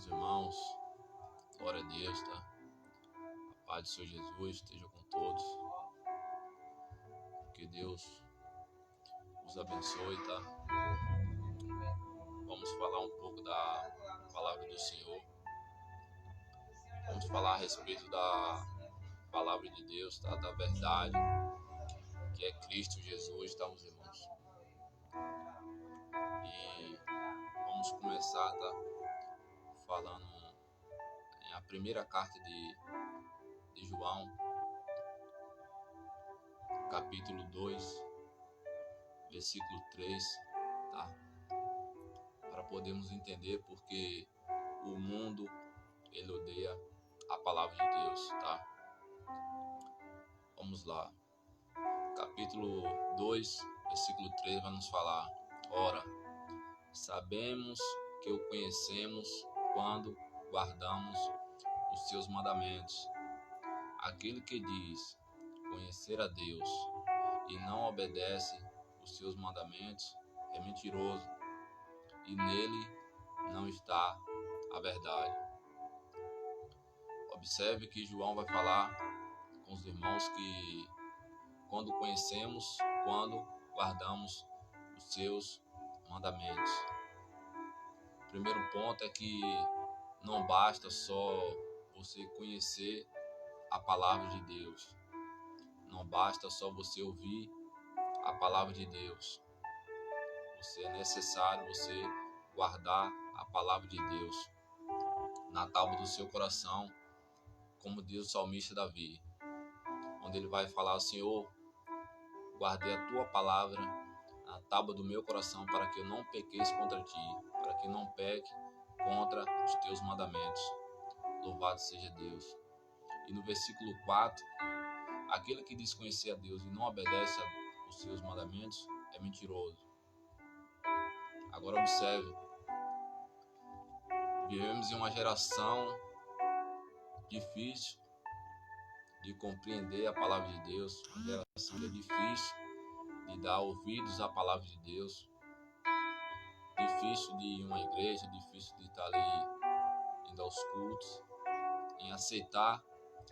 Meus irmãos, glória a Deus, tá? A paz do Senhor Jesus esteja com todos. Que Deus os abençoe, tá? Vamos falar um pouco da palavra do Senhor. Vamos falar a respeito da palavra de Deus, tá? Da verdade, que é Cristo Jesus, tá, meus irmãos? E vamos começar, tá? Falando a primeira carta de João, capítulo 2, versículo 3, tá? Para podermos entender porque o mundo, ele odeia a palavra de Deus, tá? Vamos lá. Capítulo 2, versículo 3 vai nos falar: ora, sabemos que o conhecemos quando guardamos os seus mandamentos. Aquele que diz conhecer a Deus e não obedece os seus mandamentos é mentiroso, e nele não está a verdade. Observe que João vai falar com os irmãos que quando conhecemos, quando guardamos os seus mandamentos. O primeiro ponto é que não basta só você conhecer a palavra de Deus. Não basta só você ouvir a palavra de Deus. É necessário você guardar a palavra de Deus na tábua do seu coração, como diz o salmista Davi, onde ele vai falar: Senhor, guardei a tua palavra na tábua do meu coração para que eu não pequeis contra ti, para que não peque contra os teus mandamentos. Louvado seja Deus. E no versículo 4, aquele que diz conhecer a Deus e não obedece aos seus mandamentos é mentiroso. Agora observe, vivemos em uma geração difícil de compreender a palavra de Deus, uma geração que é difícil de dar ouvidos à palavra de Deus, difícil de ir em uma igreja, difícil de estar ali indo aos cultos, em aceitar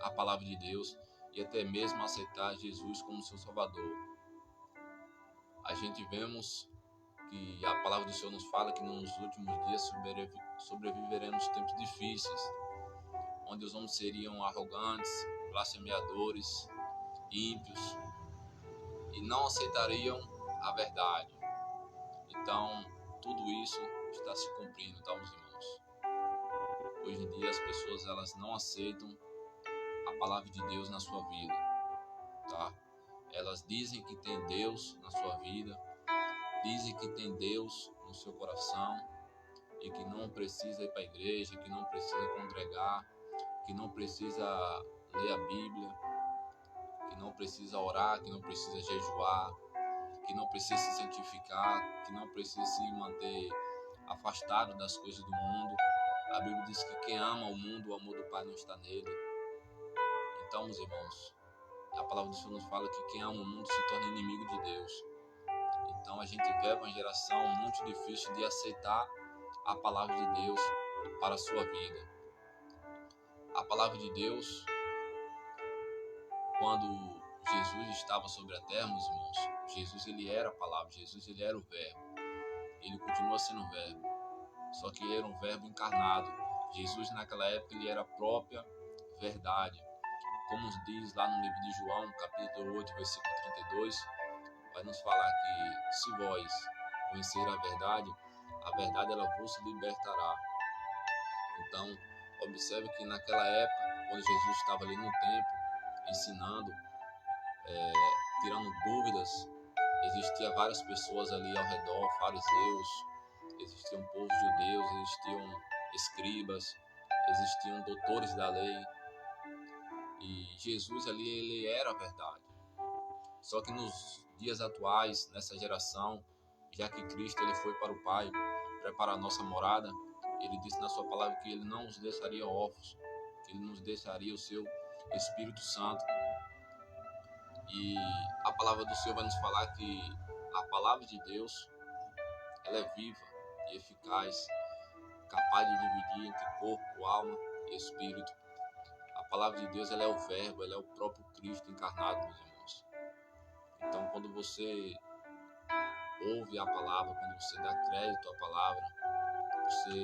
a palavra de Deus e até mesmo aceitar Jesus como seu Salvador. A gente vemos que a palavra do Senhor nos fala que nos últimos dias sobreviveremos tempos difíceis, onde os homens seriam arrogantes, blasfemadores, ímpios e não aceitariam a verdade. Então, tudo isso está se cumprindo, tá, meus irmãos? Hoje em dia as pessoas elas não aceitam a palavra de Deus na sua vida, tá? Elas dizem que tem Deus na sua vida, dizem que tem Deus no seu coração e que não precisa ir para a igreja, que não precisa congregar, que não precisa ler a Bíblia, que não precisa orar, que não precisa jejuar, que não precisa se santificar, que não precisa se manter afastado das coisas do mundo. A Bíblia diz que quem ama o mundo, o amor do Pai não está nele. Então, meus irmãos, a palavra do Senhor nos fala que quem ama o mundo se torna inimigo de Deus. Então, a gente vive uma geração muito difícil de aceitar a palavra de Deus para a sua vida. A palavra de Deus, quando Jesus estava sobre a terra, meus irmãos, Jesus ele era a palavra, Jesus ele era o verbo. Ele continua sendo o verbo, só que ele era um verbo encarnado. Jesus naquela época ele era a própria verdade. Como diz lá no livro de João, capítulo 8, versículo 32, vai nos falar que se vós conhecer a verdade ela vos libertará. Então, observe que naquela época, quando Jesus estava ali no templo, ensinando, tirando dúvidas, existiam várias pessoas ali ao redor, fariseus, existiam povos judeus, existiam escribas, existiam doutores da lei, e Jesus ali, ele era a verdade. Só que nos dias atuais, nessa geração, já que Cristo ele foi para o Pai preparar a nossa morada, ele disse na sua palavra que ele não nos deixaria órfãos, que ele nos deixaria o seu Espírito Santo. E a palavra do Senhor vai nos falar que a palavra de Deus ela é viva e eficaz capaz de dividir entre corpo, alma e espírito. A palavra de Deus, ela é o verbo, ela é o próprio Cristo encarnado, meus irmãos. Então, quando você ouve a palavra, quando você dá crédito à palavra, você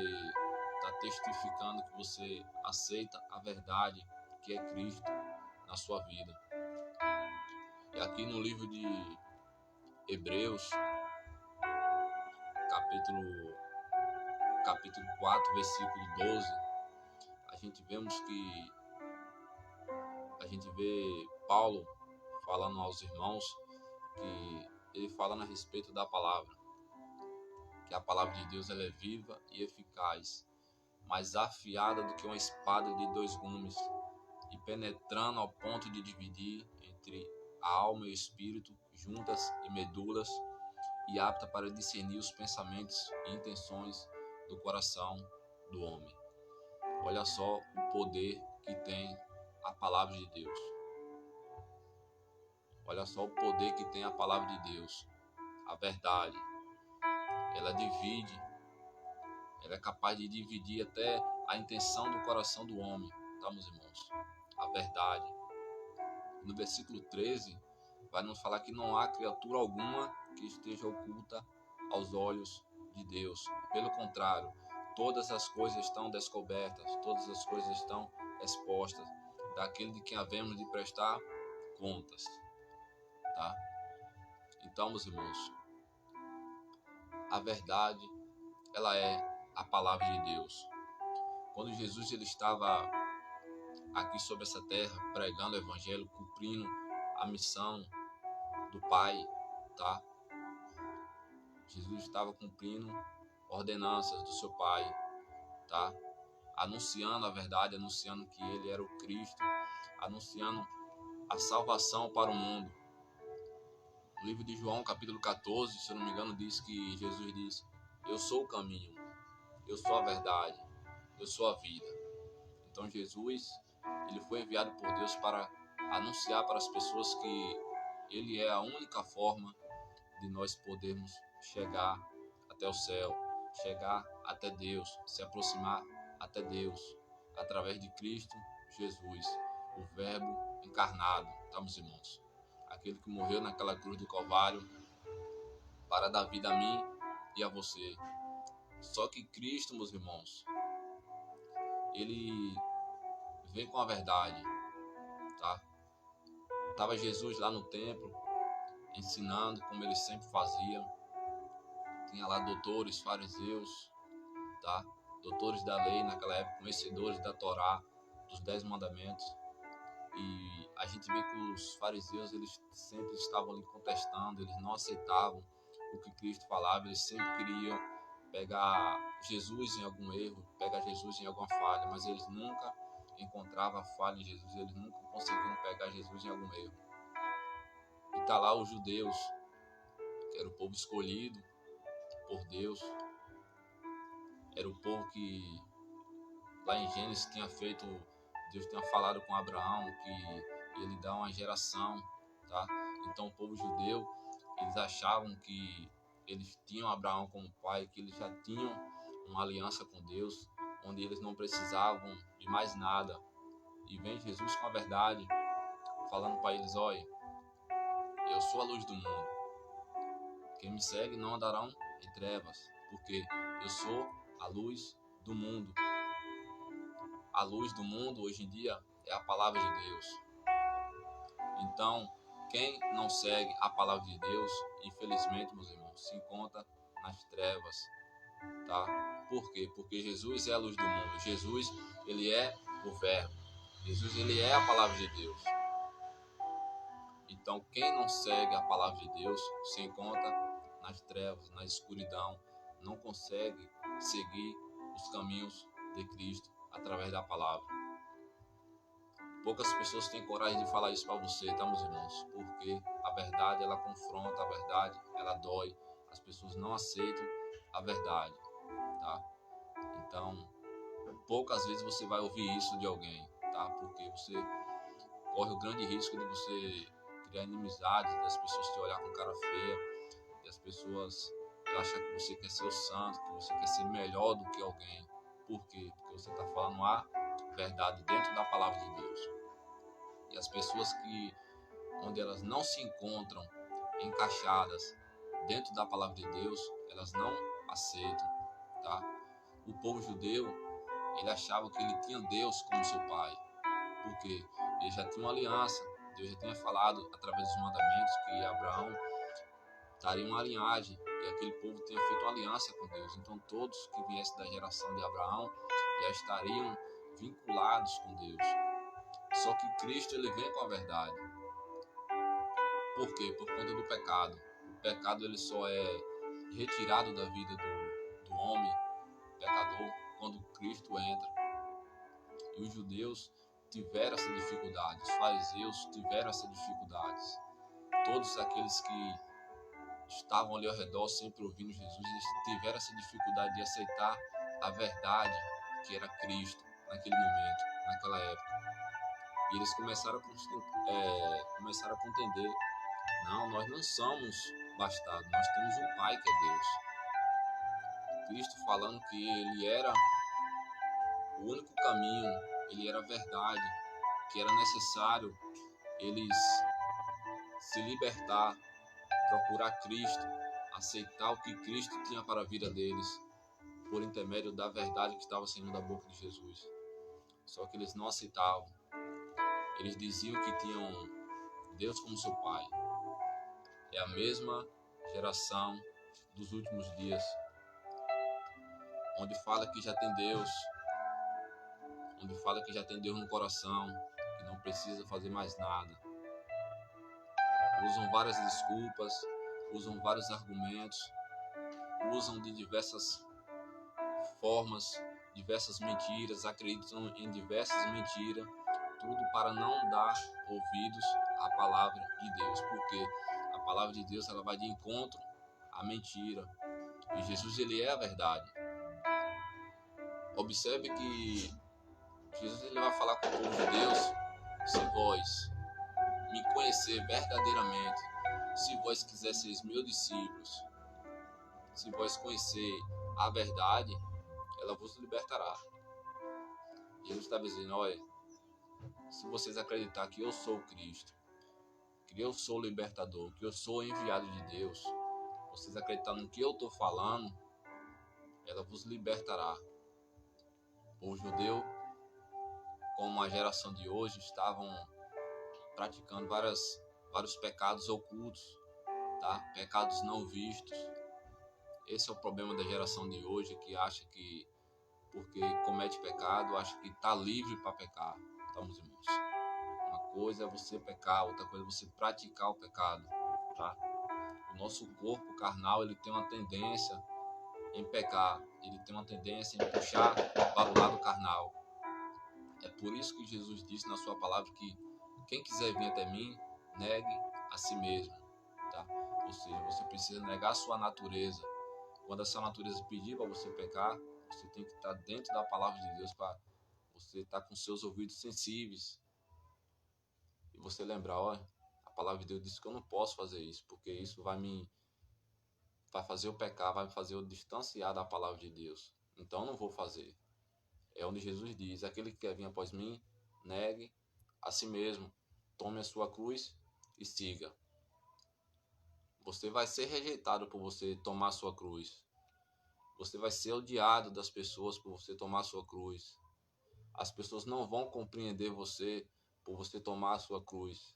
está testificando que você aceita a verdade que é Cristo na sua vida. E aqui no livro de Hebreus, capítulo 4, versículo 12, a gente vê Paulo falando aos irmãos que ele falando a respeito da palavra, que a palavra de Deus ela é viva e eficaz, mais afiada do que uma espada de 2 gumes, e penetrando ao ponto de dividir entre a alma e o espírito, juntas e medulas, e apta para discernir os pensamentos e intenções do coração do homem. Olha só o poder que tem a palavra de Deus. Olha só o poder que tem a palavra de Deus. A verdade, ela divide, ela é capaz de dividir até a intenção do coração do homem, tá, meus irmãos? A verdade. No versículo 13, vai nos falar que não há criatura alguma que esteja oculta aos olhos de Deus. Pelo contrário, todas as coisas estão descobertas, todas as coisas estão expostas, daquele de quem havemos de prestar contas, tá? Então, meus irmãos, a verdade, ela é a palavra de Deus. Quando Jesus ele estava aqui sobre essa terra, pregando o evangelho, cumprindo a missão do Pai, tá? Jesus estava cumprindo ordenanças do seu Pai, tá? Anunciando a verdade, anunciando que ele era o Cristo, anunciando a salvação para o mundo. No livro de João, capítulo 14, se eu não me engano, diz que Jesus diz: eu sou o caminho, eu sou a verdade, eu sou a vida. Então Jesus, ele foi enviado por Deus para anunciar para as pessoas que ele é a única forma de nós podermos chegar até o céu, chegar até Deus, se aproximar até Deus, através de Cristo Jesus, o Verbo encarnado, tá, meus irmãos? Aquele que morreu naquela cruz do Calvário para dar vida a mim e a você. Só que Cristo, meus irmãos, ele vem com a verdade, tá? Estava Jesus lá no templo, ensinando como ele sempre fazia. Tinha lá doutores, fariseus, tá? Doutores da lei naquela época, conhecedores da Torá, dos 10 mandamentos. E a gente vê que os fariseus, eles sempre estavam ali contestando, eles não aceitavam o que Cristo falava, eles sempre queriam pegar Jesus em algum erro, pegar Jesus em alguma falha, mas eles nunca encontravam a falha em Jesus, eles nunca conseguiam pegar Jesus em algum erro. E tá lá os judeus, que era o povo escolhido por Deus, era o povo que lá em Gênesis Deus tinha falado com Abraão que ele dá uma geração, tá? Então o povo judeu, eles achavam que eles tinham Abraão como pai, que eles já tinham uma aliança com Deus, onde eles não precisavam de mais nada. E vem Jesus com a verdade, falando para eles: olha, eu sou a luz do mundo. Quem me segue não andará em trevas, porque eu sou a luz do mundo. A luz do mundo hoje em dia é a palavra de Deus. Então, quem não segue a palavra de Deus, infelizmente, meus irmãos, se encontra nas trevas, tá? Por quê? Porque Jesus é a luz do mundo. Jesus, ele é o Verbo. Jesus, ele é a palavra de Deus. Então, quem não segue a palavra de Deus se encontra nas trevas, na escuridão, não consegue seguir os caminhos de Cristo através da palavra. Poucas pessoas têm coragem de falar isso para você, tá, meus irmãos? Porque a verdade, ela confronta, a verdade, ela dói. As pessoas não aceitam a verdade, tá? Então, poucas vezes você vai ouvir isso de alguém, tá? Porque você corre o grande risco de você criar inimizades, das pessoas te olhar com cara feia, das pessoas achar que você quer ser o santo, que você quer ser melhor do que alguém. Por quê? Porque você está falando a verdade dentro da palavra de Deus. E as pessoas onde elas não se encontram encaixadas dentro da palavra de Deus, elas não aceitam, tá? O povo judeu, ele achava que ele tinha Deus como seu pai, porque ele já tinha uma aliança. Deus já tinha falado através dos mandamentos que Abraão daria uma linhagem, e aquele povo tinha feito uma aliança com Deus. Então todos que viessem da geração de Abraão já estariam vinculados com Deus. Só que Cristo, ele vem com a verdade. Por quê? Por conta do pecado. O pecado, ele só é retirado da vida do homem pecador quando Cristo entra. E os judeus tiveram essa dificuldade, os fariseus tiveram essa dificuldade. Todos aqueles que estavam ali ao redor sempre ouvindo Jesus, eles tiveram essa dificuldade de aceitar a verdade que era Cristo naquele momento, naquela época. E eles começaram a compreender: não, nós não somos bastardos, nós temos um Pai que é Deus. Cristo falando que ele era o único caminho, ele era a verdade, que era necessário eles se libertar, procurar Cristo, aceitar o que Cristo tinha para a vida deles, por intermédio da verdade que estava saindo da boca de Jesus. Só que eles não aceitavam. Eles diziam que tinham Deus como seu Pai. É a mesma geração dos últimos dias, onde fala que já tem Deus, onde fala que já tem Deus no coração, que não precisa fazer mais nada. Usam várias desculpas, usam vários argumentos, usam de diversas formas, diversas mentiras, acreditam em diversas mentiras, tudo para não dar ouvidos à palavra de Deus, porque a palavra de Deus, ela vai de encontro à mentira, e Jesus, ele é a verdade. Observe que Jesus, ele vai falar com o povo de Deus: se vós me conhecer verdadeiramente, se vós quiserseis meus discípulos, se vós conhecer a verdade, ela vos libertará. Jesus está dizendo: olha, se vocês acreditar que eu sou Cristo, que eu sou o libertador, que eu sou o enviado de Deus, vocês acreditar no que eu estou falando, ela vos libertará. O judeu, como a geração de hoje, estavam praticando vários pecados ocultos, tá? Pecados não vistos. Esse é o problema da geração de hoje, que acha que porque comete pecado, acha que está livre para pecar. Então, meus irmãos, uma coisa é você pecar, outra coisa é você praticar o pecado, tá? O nosso corpo carnal, ele tem uma tendência em pecar, ele tem uma tendência em puxar para o lado carnal. É por isso que Jesus disse na sua palavra que quem quiser vir até mim, negue a si mesmo, tá? Ou seja, você precisa negar a sua natureza. Quando a sua natureza pedir para você pecar, você tem que estar dentro da palavra de Deus, para você estar com seus ouvidos sensíveis e você lembrar: olha, a palavra de Deus diz que eu não posso fazer isso, porque isso vai fazer eu pecar, vai me fazer eu distanciar da palavra de Deus. Então eu não vou fazer. É onde Jesus diz: aquele que quer vir após mim, negue a si mesmo, tome a sua cruz e siga. Você vai ser rejeitado por você tomar a sua cruz. Você vai ser odiado das pessoas por você tomar a sua cruz. As pessoas não vão compreender você por você tomar a sua cruz.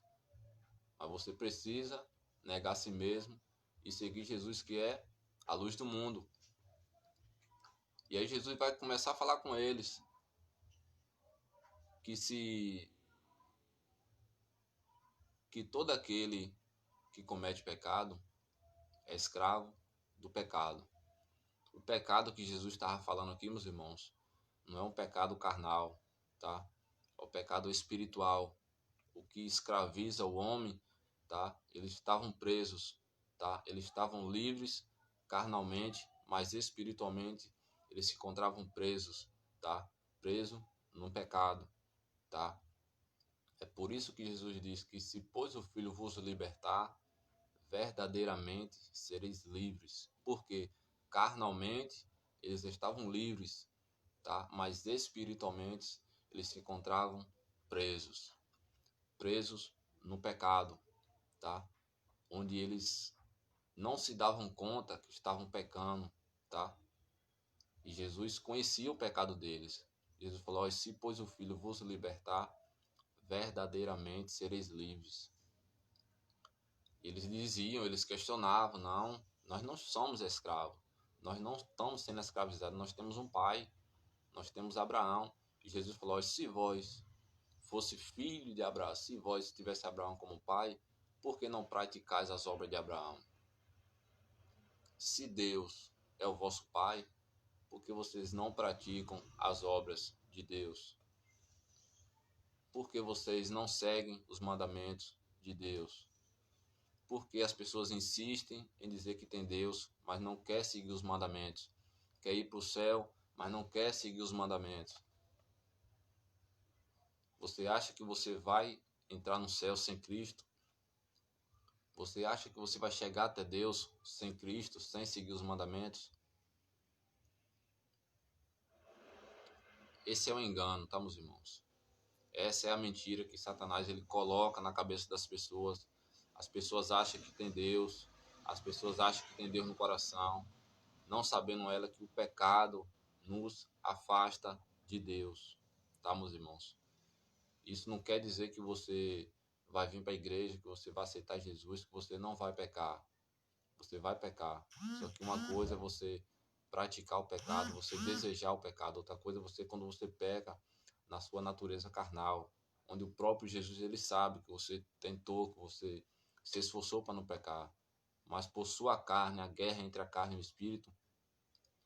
Mas você precisa negar a si mesmo e seguir Jesus, que é a luz do mundo. E aí Jesus vai começar a falar com eles que todo aquele que comete pecado é escravo do pecado. O pecado que Jesus estava falando aqui, meus irmãos, não é um pecado carnal, tá? É o pecado espiritual, o que escraviza o homem, tá? Eles estavam presos, tá? Eles estavam livres carnalmente, mas espiritualmente eles se encontravam presos, tá? Preso no pecado, tá? É por isso que Jesus diz que se pois o Filho vos libertar, verdadeiramente sereis livres. Porque carnalmente eles estavam livres, tá? Mas espiritualmente eles se encontravam presos no pecado, tá? Onde eles não se davam conta que estavam pecando, tá? E Jesus conhecia o pecado deles. Jesus falou: "Ó, se pois o Filho vos libertar, verdadeiramente sereis livres." Eles diziam, eles questionavam: "Não, nós não somos escravos. Nós não estamos sendo escravizados. Nós temos um pai. Nós temos Abraão." E Jesus falou: "Ó, se vós fosse filho de Abraão, se vós tivesse Abraão como pai, por que não praticais as obras de Abraão? Se Deus é o vosso pai, por que vocês não praticam as obras de Deus? Por que vocês não seguem os mandamentos de Deus? Porque as pessoas insistem em dizer que tem Deus, mas não quer seguir os mandamentos. Quer ir para o céu, mas não quer seguir os mandamentos. Você acha que você vai entrar no céu sem Cristo? Você acha que você vai chegar até Deus sem Cristo, sem seguir os mandamentos? Esse é o engano, tá, meus irmãos? Essa é a mentira que Satanás ele coloca na cabeça das pessoas. As pessoas acham que tem Deus, as pessoas acham que tem Deus no coração, não sabendo ela que o pecado nos afasta de Deus, tá, meus irmãos? Isso não quer dizer que você vai vir para a igreja, que você vai aceitar Jesus, que você não vai pecar. Você vai pecar. Só que uma coisa é você praticar o pecado, você desejar o pecado. Outra coisa é você, quando você peca na sua natureza carnal, onde o próprio Jesus ele sabe que você tentou, que você se esforçou para não pecar. Mas por sua carne, a guerra entre a carne e o espírito,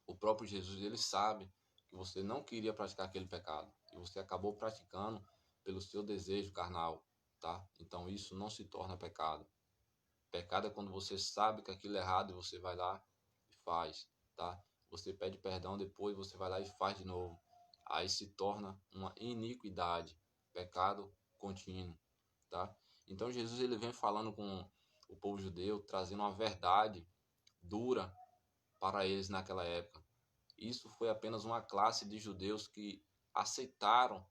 o próprio Jesus ele sabe que você não queria praticar aquele pecado e você acabou praticando pelo seu desejo carnal, tá? Então isso não se torna pecado. Pecado é quando você sabe que aquilo é errado e você vai lá e faz, tá? Você pede perdão, depois você vai lá e faz de novo. Aí se torna uma iniquidade, pecado contínuo, tá? Então Jesus ele vem falando com o povo judeu, trazendo uma verdade dura para eles naquela época. Isso foi apenas uma classe de judeus que aceitaram,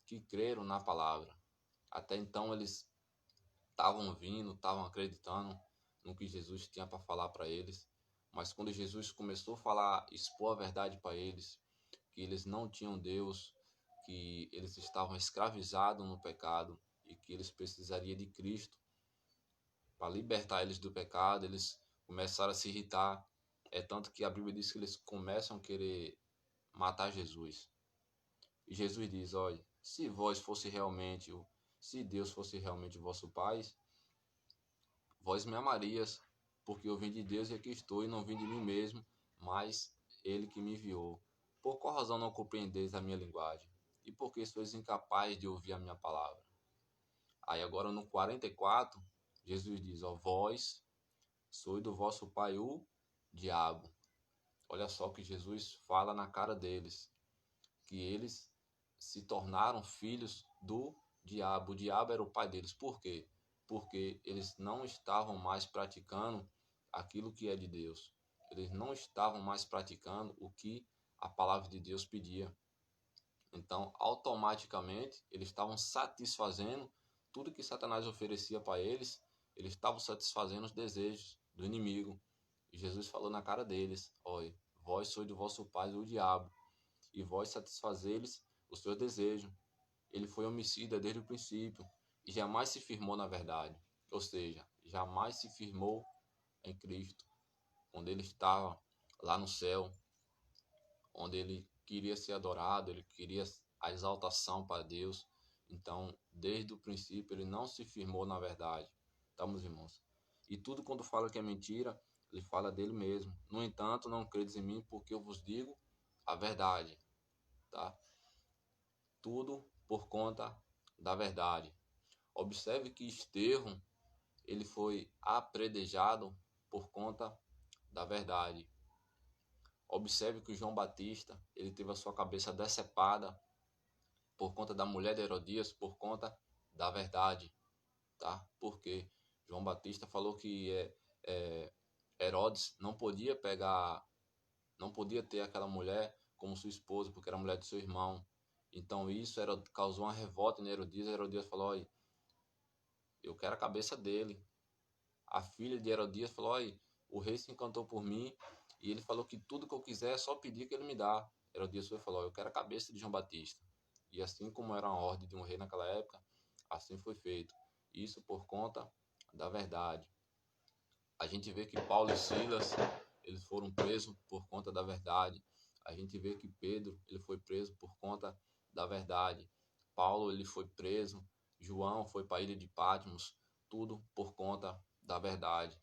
que creram na palavra. Até então eles estavam vindo, estavam acreditando no que Jesus tinha para falar para eles. Mas quando Jesus começou a falar, expor a verdade para eles, que eles não tinham Deus, que eles estavam escravizados no pecado e que eles precisariam de Cristo para libertar eles do pecado, eles começaram a se irritar. É tanto que a Bíblia diz que eles começam a querer matar Jesus. E Jesus diz: olha, se vós fosse realmente, se Deus fosse realmente o vosso Pai, vós me amarias, porque eu vim de Deus e aqui estou, e não vim de mim mesmo, mas Ele que me enviou. Por qual razão não compreendeis a minha linguagem? E por que sois incapazes de ouvir a minha palavra? Aí agora no 44, Jesus diz: ó, vós sois do vosso pai o diabo. Olha só o que Jesus fala na cara deles, que eles se tornaram filhos do diabo. O diabo era o pai deles. Por quê? Porque eles não estavam mais praticando aquilo que é de Deus. Eles não estavam mais praticando o que a palavra de Deus pedia. Então, automaticamente, eles estavam satisfazendo tudo que Satanás oferecia para eles. Eles estavam satisfazendo os desejos do inimigo. E Jesus falou na cara deles: olha, vós sois do vosso pai o diabo, e vós satisfazeis os seus desejos. Ele foi homicida desde o princípio e jamais se firmou na verdade. Ou seja, jamais se firmou em Cristo. Quando ele estava lá no céu, onde ele queria ser adorado, ele queria a exaltação para Deus. Então, desde o princípio, ele não se firmou na verdade. Tá, meus irmãos? E tudo quando fala que é mentira, ele fala dele mesmo. No entanto, não credes em mim, porque eu vos digo a verdade, tá? Tudo por conta da verdade. Observe que Estevão, ele foi apredejado por conta da verdade. Observe que o João Batista, ele teve a sua cabeça decepada por conta da mulher de Herodias, por conta da verdade, tá? Porque João Batista falou que Herodes não podia pegar, não podia ter aquela mulher, como sua esposa, porque era mulher do seu irmão. Então isso causou uma revolta em Herodias. Herodias falou: olha, eu quero a cabeça dele. A filha de Herodias falou: olha, o rei se encantou por mim e ele falou que tudo que eu quiser é só pedir que ele me dá. Herodias falou: eu quero a cabeça de João Batista. E assim como era uma ordem de um rei naquela época, assim foi feito. Isso por conta da verdade. A gente vê que Paulo e Silas, eles foram presos por conta da verdade. A gente vê que Pedro, ele foi preso por conta da verdade. Paulo, ele foi preso. João foi para a ilha de Patmos. Tudo por conta da verdade.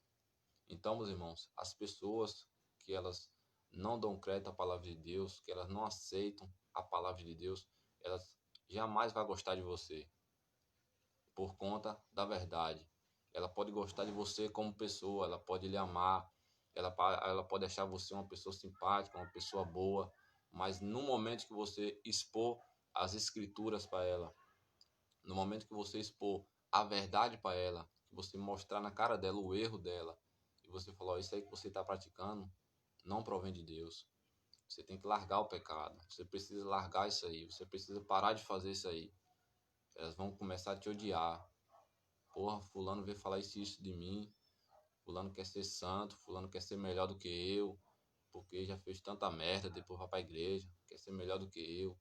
Então, meus irmãos, as pessoas que elas não dão crédito à palavra de Deus, que elas não aceitam a palavra de Deus, elas jamais vão gostar de você por conta da verdade. Ela pode gostar de você como pessoa, ela pode lhe amar, ela pode achar você uma pessoa simpática, uma pessoa boa, mas no momento que você expor as escrituras para ela, no momento que você expor a verdade para ela, que você mostrar na cara dela o erro dela, e você falar: isso aí que você está praticando não provém de Deus. Você tem que largar o pecado, você precisa largar isso aí, você precisa parar de fazer isso aí. Elas vão começar a te odiar. Porra, fulano veio falar isso de mim, fulano quer ser santo, fulano quer ser melhor do que eu, porque já fez tanta merda, depois vai para a igreja, quer ser melhor do que eu.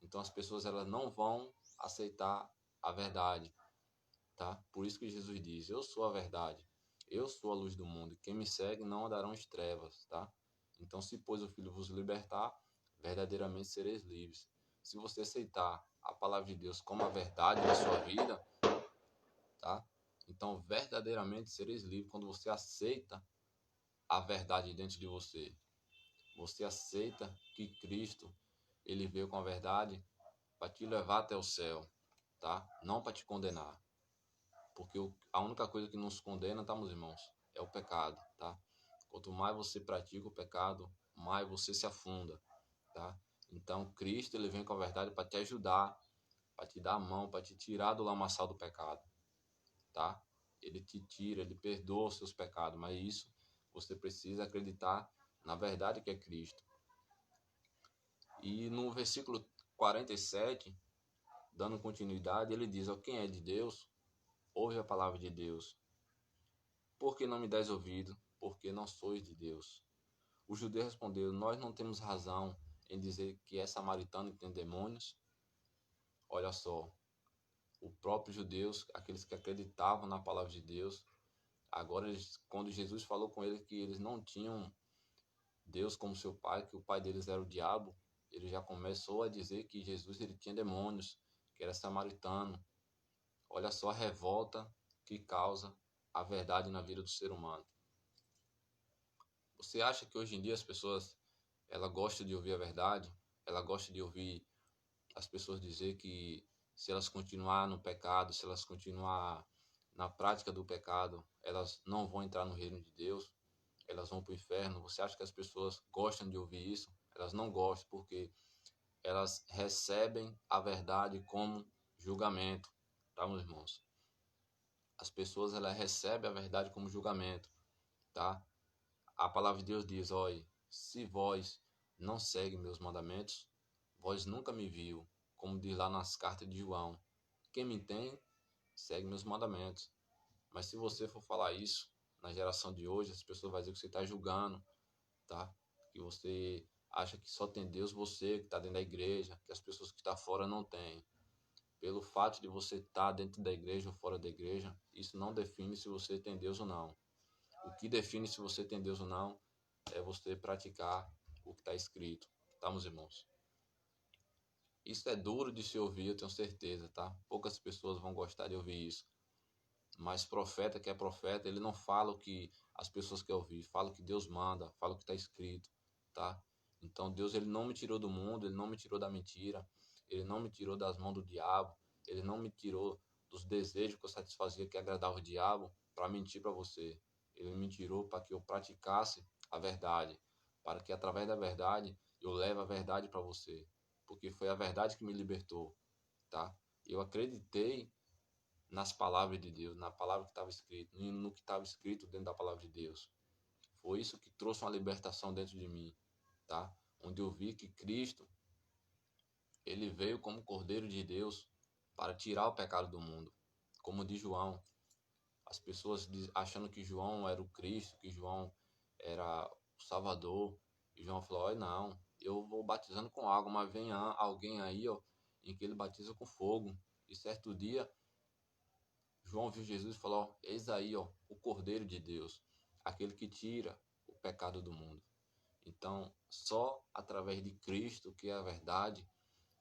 Então as pessoas elas não vão aceitar a verdade, tá? Por isso que Jesus diz: eu sou a verdade, eu sou a luz do mundo, e quem me segue não andarão em trevas, tá? Então, se pois o Filho vos libertar, verdadeiramente sereis livres. Se você aceitar a palavra de Deus como a verdade na sua vida, tá? Então, verdadeiramente sereis livres quando você aceita a verdade dentro de você. Você aceita que Cristo, ele veio com a verdade para te levar até o céu, tá? Não para te condenar. Porque a única coisa que nos condena, tá, meus irmãos, é o pecado, tá? Quanto mais você pratica o pecado, mais você se afunda, tá? Então, Cristo, ele vem com a verdade para te ajudar, para te dar a mão, para te tirar do lamaçal do pecado, tá? Ele te tira, ele perdoa os seus pecados, mas isso você precisa acreditar na verdade que é Cristo. E no versículo 47, dando continuidade, ele diz: ó, quem é de Deus, ouve a palavra de Deus. Por que não me dás ouvido? Porque não sois de Deus. O judeu respondeu: nós não temos razão em dizer que é samaritano e tem demônios. Olha só, o próprio judeus, aqueles que acreditavam na palavra de Deus, agora quando Jesus falou com eles que eles não tinham Deus como seu pai, que o pai deles era o diabo, ele já começou a dizer que Jesus ele tinha demônios, que era samaritano. Olha só a revolta que causa a verdade na vida do ser humano. Você acha que hoje em dia as pessoas ela gosta de ouvir a verdade? Ela gosta de ouvir as pessoas dizer que se elas continuar no pecado, se elas continuar na prática do pecado, elas não vão entrar no reino de Deus, elas vão para o inferno. Você acha que as pessoas gostam de ouvir isso? Elas não gostam porque elas recebem a verdade como julgamento, tá, meus irmãos? As pessoas elas recebem a verdade como julgamento, tá? A palavra de Deus diz: olha, se vós não seguem meus mandamentos, vós nunca me viu, como diz lá nas cartas de João. Quem me tem, segue meus mandamentos. Mas se você for falar isso na geração de hoje, as pessoas vão dizer que você está julgando, tá? Que você acha que só tem Deus você que está dentro da igreja, que as pessoas que estão fora não têm. Pelo fato de você estar dentro da igreja ou fora da igreja, isso não define se você tem Deus ou não. O que define se você tem Deus ou não é você praticar o que está escrito, tá, meus irmãos? Isso é duro de se ouvir, eu tenho certeza, tá? Poucas pessoas vão gostar de ouvir isso. Mas profeta que é profeta, ele não fala o que as pessoas querem ouvir, fala o que Deus manda, fala o que está escrito, tá? Então Deus, ele não me tirou do mundo, ele não me tirou da mentira, ele não me tirou das mãos do diabo, ele não me tirou dos desejos que eu satisfazia que agradava o diabo para mentir para você. Ele me tirou para que eu praticasse a verdade, para que através da verdade eu leve a verdade para você, porque foi a verdade que me libertou, tá? Eu acreditei nas palavras de Deus, na palavra que estava escrito, no que estava escrito dentro da palavra de Deus. Foi isso que trouxe uma libertação dentro de mim, tá? onde eu vi que Cristo, ele veio como Cordeiro de Deus para tirar o pecado do mundo. Como diz João, as pessoas achando que João era o Cristo, que João era o Salvador. E João falou: olha, não, eu vou batizando com água, mas vem alguém aí, ó, em que ele batiza com fogo. E certo dia, João viu Jesus e falou: eis aí, ó, o Cordeiro de Deus, aquele que tira o pecado do mundo. Então, só através de Cristo, que é a verdade,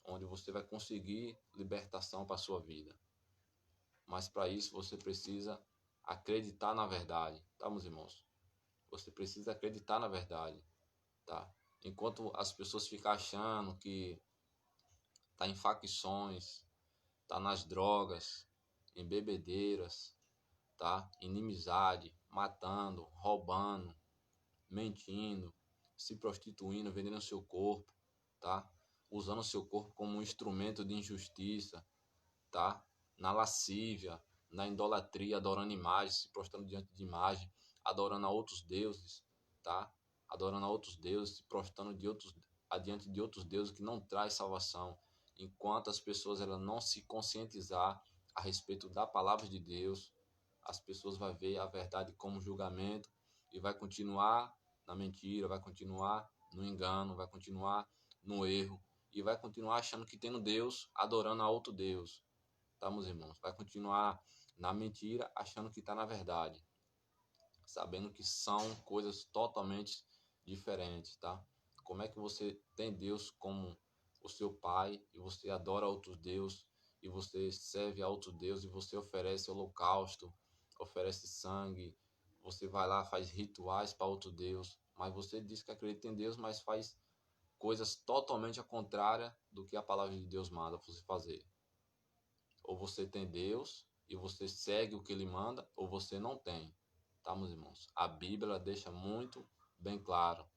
onde você vai conseguir libertação para a sua vida. Mas para isso você precisa acreditar na verdade, tá, meus irmãos? Você precisa acreditar na verdade, tá? Enquanto as pessoas ficam achando que tá em facções, tá nas drogas, em bebedeiras, tá? Inimizade, matando, roubando, mentindo, se prostituindo, vendendo seu corpo, tá? Usando seu corpo como um instrumento de injustiça, tá? Na lascívia, na idolatria, adorando imagens, se prostrando diante de imagem, adorando a outros deuses, tá? Adorando a outros deuses, se prostrando adiante de outros deuses que não traz salvação. Enquanto as pessoas elas não se conscientizar a respeito da palavra de Deus, as pessoas vão ver a verdade como julgamento e vai continuar na mentira, vai continuar no engano, vai continuar no erro e vai continuar achando que tem no Deus, adorando a outro Deus. Tá, meus irmãos? Vai continuar na mentira, achando que está na verdade, sabendo que são coisas totalmente diferentes, tá? Como é que você tem Deus como o seu pai e você adora outros deuses e você serve a outro Deus e você oferece holocausto, oferece sangue, você vai lá, faz rituais para outro Deus, mas você diz que acredita em Deus, mas faz coisas totalmente a contrária do que a palavra de Deus manda você fazer. Ou você tem Deus e você segue o que ele manda, ou você não tem, tá, meus irmãos? A Bíblia deixa muito bem claro,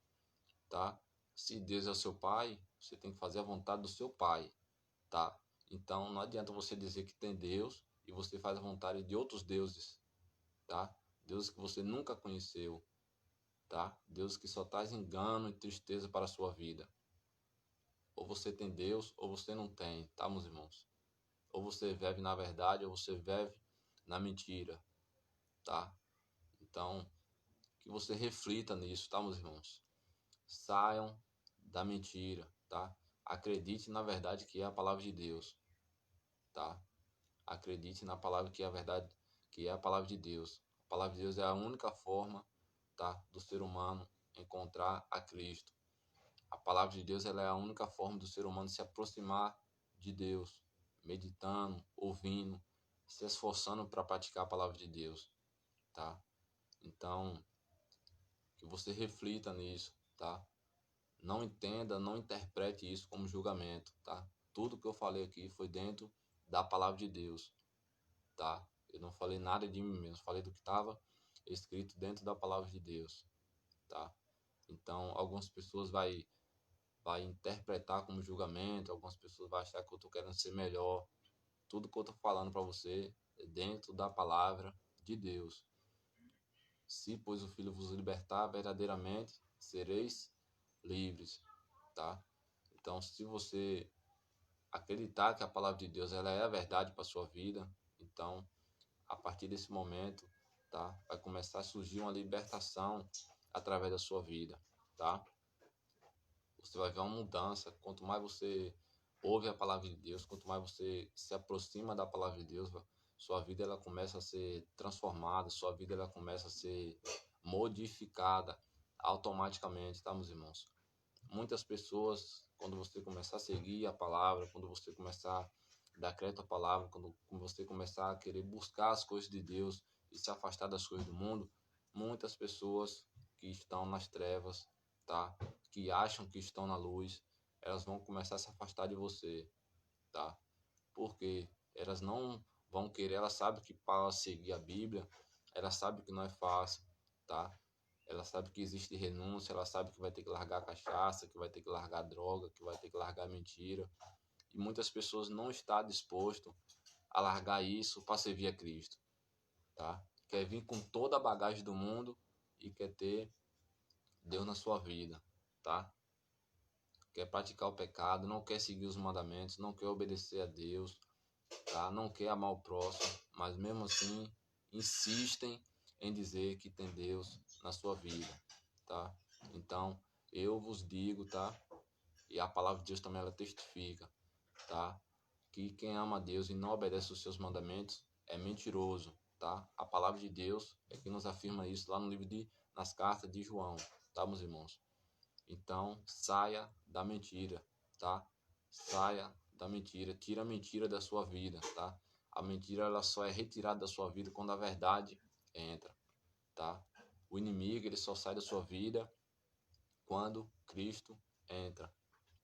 tá? Se Deus é o seu pai, você tem que fazer a vontade do seu pai, tá? Então não adianta você dizer que tem Deus e você faz a vontade de outros deuses, tá? Deuses que você nunca conheceu, tá? Deuses que só traz engano e tristeza para a sua vida. Ou você tem Deus ou você não tem, tá, meus irmãos? Ou você vive na verdade ou você vive na mentira, tá? Então, que você reflita nisso, tá, meus irmãos? Saiam da mentira, tá? Acredite na verdade que é a palavra de Deus, tá? Acredite na palavra que é a verdade, que é a palavra de Deus. A palavra de Deus é a única forma, tá, do ser humano encontrar a Cristo. A palavra de Deus ela é a única forma do ser humano se aproximar de Deus, meditando, ouvindo, se esforçando para praticar a palavra de Deus, tá? Então, que você reflita nisso, tá? Não entenda, não interprete isso como julgamento, tá? Tudo que eu falei aqui foi dentro da palavra de Deus, tá? Eu não falei nada de mim mesmo, falei do que estava escrito dentro da palavra de Deus, tá? Então, algumas pessoas vai interpretar como julgamento, algumas pessoas vão achar que eu estou querendo ser melhor. Tudo que eu estou falando para você é dentro da palavra de Deus. Se, pois, o Filho vos libertar, verdadeiramente sereis livres, tá? Então, se você acreditar que a palavra de Deus ela é a verdade para sua vida, então, a partir desse momento, tá? Vai começar a surgir uma libertação através da sua vida, tá? Você vai ver uma mudança. Quanto mais você ouve a palavra de Deus, quanto mais você se aproxima da palavra de Deus, sua vida ela começa a ser transformada, sua vida ela começa a ser modificada automaticamente, tá, meus irmãos? Muitas pessoas, quando você começar a seguir a palavra, quando você começar a dar crédito à palavra, quando você começar a querer buscar as coisas de Deus e se afastar das coisas do mundo, muitas pessoas que estão nas trevas, tá? Que acham que estão na luz, elas vão começar a se afastar de você, tá? Porque elas não vão querer, elas sabem que para seguir a Bíblia, elas sabem que não é fácil, tá? Ela sabe que existe renúncia, ela sabe que vai ter que largar a cachaça, que vai ter que largar a droga, que vai ter que largar a mentira. E muitas pessoas não estão dispostas a largar isso para servir a Cristo, tá? Quer vir com toda a bagagem do mundo e quer ter Deus na sua vida, tá? quer praticar o pecado, não quer seguir os mandamentos, não quer obedecer a Deus, tá? Não quer amar o próximo, mas mesmo assim insistem em dizer que tem Deus na sua vida, tá? Então, eu vos digo, tá? E a palavra de Deus também ela testifica, tá? Que quem ama a Deus e não obedece os seus mandamentos é mentiroso, tá? A palavra de Deus é que nos afirma isso lá no livro nas cartas de João, tá, meus irmãos? Então, saia da mentira, tá? Saia da mentira, tira a mentira da sua vida, tá? A mentira ela só é retirada da sua vida quando a verdade entra, tá? O inimigo ele só sai da sua vida quando Cristo entra,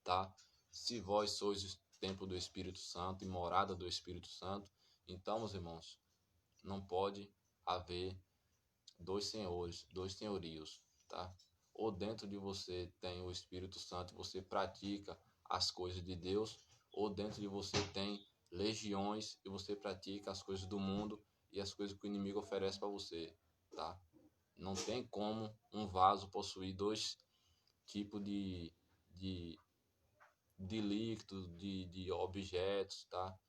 tá? Se vós sois o templo do Espírito Santo e morada do Espírito Santo, então, meus irmãos, não pode haver dois senhores, dois senhorios, tá? Ou dentro de você tem o Espírito Santo, você pratica as coisas de Deus, ou dentro de você tem legiões e você pratica as coisas do mundo e as coisas que o inimigo oferece para você, tá? Não tem como um vaso possuir dois tipos de, de líquidos, de objetos, tá?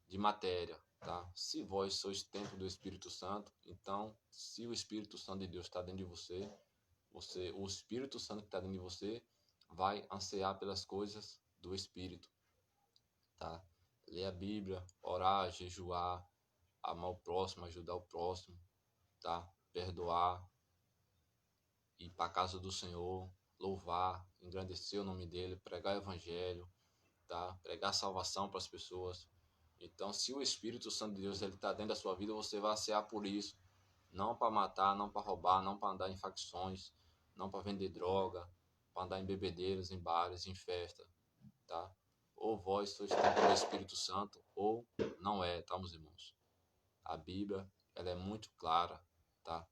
De matéria, tá? Se vós sois templo do Espírito Santo, então, se o Espírito Santo de Deus está dentro de você, o Espírito Santo que está dentro de você vai ansiar pelas coisas do Espírito, tá? Ler a Bíblia, orar, jejuar, amar o próximo, ajudar o próximo, tá? Perdoar, ir para a casa do Senhor, louvar, engrandecer o nome dele, pregar o evangelho, tá? Pregar salvação para as pessoas. Então, se o Espírito Santo de Deus ele está dentro da sua vida, você vai ansiar por isso, não para matar, não para roubar, não para andar em facções, não para vender droga, para andar em bebedeiros, em bares, em festa, tá? Ou vós sois templo do Espírito Santo, ou não é, tá, meus irmãos? A Bíblia, ela é muito clara, tá?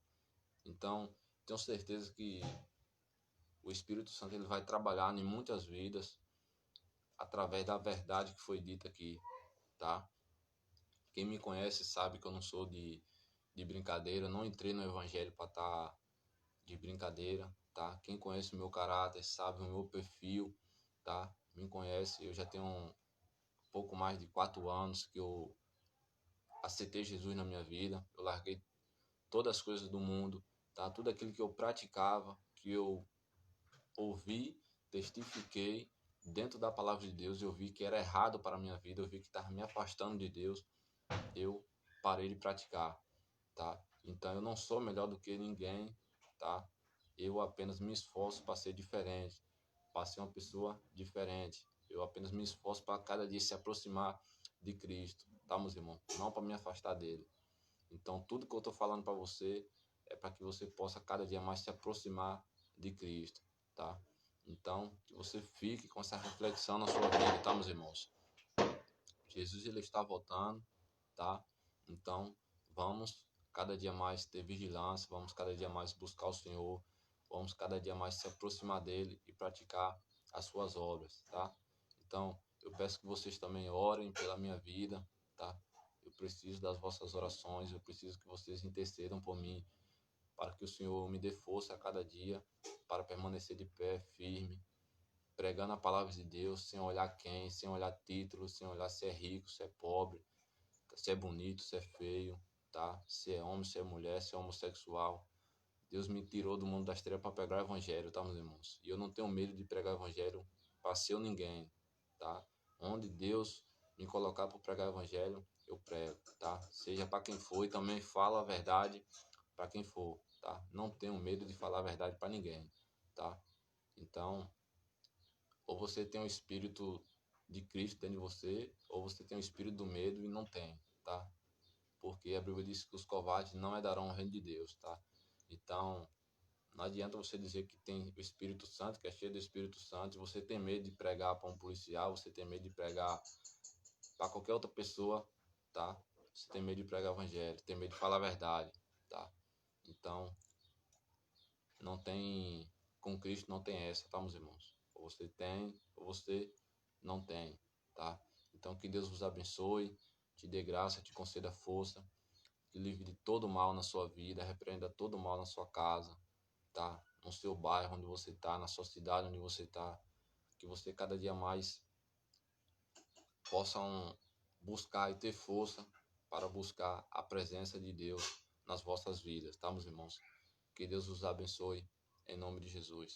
Então, tenho certeza que o Espírito Santo ele vai trabalhar em muitas vidas através da verdade que foi dita aqui, tá? Quem me conhece sabe que eu não sou de brincadeira, eu não entrei no evangelho para estar de brincadeira, tá? Quem conhece o meu caráter sabe o meu perfil, tá? Me conhece, eu já tenho um pouco mais de 4 anos que eu aceitei Jesus na minha vida, eu larguei todas as coisas do mundo, tá? Tudo aquilo que eu praticava, que eu ouvi, testifiquei dentro da palavra de Deus, eu vi que era errado para a minha vida, eu vi que estava me afastando de Deus, eu parei de praticar, tá? Então eu não sou melhor do que ninguém, tá? Eu apenas me esforço para ser diferente, para ser uma pessoa diferente. Eu apenas me esforço para cada dia se aproximar de Cristo, tá, meus irmãos? Não para me afastar dele. Então tudo que eu estou falando para você é para que você possa cada dia mais se aproximar de Cristo, tá? Então, que você fique com essa reflexão na sua vida, tá, meus irmãos? Jesus ele está voltando, tá? Então, vamos cada dia mais ter vigilância, vamos cada dia mais buscar o Senhor, vamos cada dia mais se aproximar dele e praticar as suas obras, tá? Então, eu peço que vocês também orem pela minha vida, tá? Eu preciso das vossas orações, eu preciso que vocês intercedam por mim, para que o Senhor me dê força a cada dia para permanecer de pé, firme, pregando a palavra de Deus, sem olhar quem, sem olhar título, sem olhar se é rico, se é pobre, se é bonito, se é feio, tá? Se é homem, se é mulher, se é homossexual. Deus me tirou do mundo das trevas para pregar o evangelho, tá, meus irmãos? E eu não tenho medo de pregar o evangelho para ser ninguém, tá? Onde Deus me colocar para pregar o evangelho, eu prego, tá? Seja para quem for e também fala a verdade para quem for, tá? Não tenho medo de falar a verdade para ninguém, tá? Então, ou você tem o espírito de Cristo dentro de você, ou você tem o espírito do medo e não tem, tá? Porque a Bíblia diz que os covardes não herdarão o reino de Deus, tá? Então, não adianta você dizer que tem o Espírito Santo, que é cheio do Espírito Santo, e você tem medo de pregar para um policial, você tem medo de pregar para qualquer outra pessoa, tá? Você tem medo de pregar o evangelho, tem medo de falar a verdade, tá? Então, não tem, com Cristo não tem essa, tá, meus irmãos? Ou você tem, ou você não tem, tá? Então, que Deus vos abençoe, te dê graça, te conceda força, te livre de todo mal na sua vida, repreenda todo mal na sua casa, tá? No seu bairro onde você tá, na sua cidade onde você tá, que você cada dia mais possam buscar e ter força para buscar a presença de Deus nas vossas vidas, tá, meus irmãos? Que Deus os abençoe, em nome de Jesus.